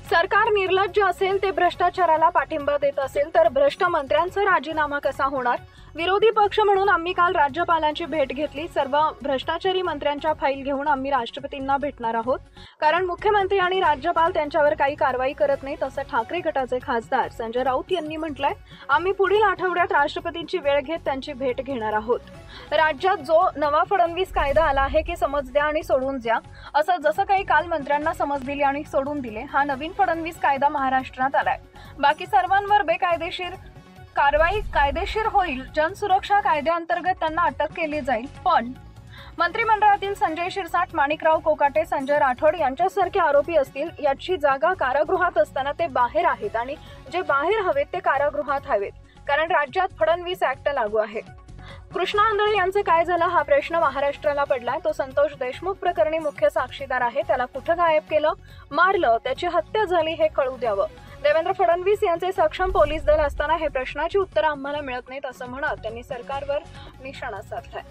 सरकार निर्लज्ज असेल, ते भ्रष्टाचाराला पाठिंबा देत असेल तर भ्रष्ट मंत्र्यांचा राजीनामा कसा होणार? विरोधी पक्ष म्हणून आम्ही काल राज्यपालांची भेट घेतली। सर्व भ्रष्टाचारी मंत्र्यांच्या फाईल घेऊन आम्ही राष्ट्रपतींना भेटणार आहोत, कारण मुख्यमंत्री आणि राज्यपाल त्यांच्यावर काही कारवाई करत नाहीत, असं ठाकरे गटाचे खासदार संजय राऊत यांनी म्हटलंय। आम्ही पुढील आठवड्यात राष्ट्रपतींची वेळ घेत त्यांची भेट घेणार आहोत। राज्यात जो नवा फडणवीस कायदा आला आहे की समज द्या आणि सोडून द्या, असं जसं काही काल मंत्र्यांना समज दिली आणि सोडून दिले, हा नवीन फडणवीस कायदा महाराष्ट्रात आलाय। बाकी सर्वांवर बेकायदेशीर कारवाई कायदेशीर होईल। जनसुरक्षा कायद्याअंतर्गत त्यांना अटक केली जाईल। पण मंत्रिमंडळातील संजय शिरसाट, माणिकराव कोकाटे, संजय राठोड यांच्यासारखे आरोपी असतील, याची जागा कारागृहात असताना ते बाहेर आहेत आणि जे बाहेर हवेत ते कारागृहात हवेत, कारण राज्यात फडणवीस ऍक्ट लागू आहे। कृष्णा आंधळे यांचे काय झालं हा प्रश्न महाराष्ट्राला पडलाय। तो संतोष देशमुख प्रकरणी मुख्य साक्षीदार आहे। त्याला कुठं गायब केलं, मारलं, त्याची हत्या झाली हे कळू द्यावं। देवेंद्र फडणवीस यांचे सक्षम पोलीस दल असताना हे प्रश्नाची उत्तरं आम्हाला मिळत नाहीत, असं म्हणत त्यांनी सरकारवर निशाणा साधलाय।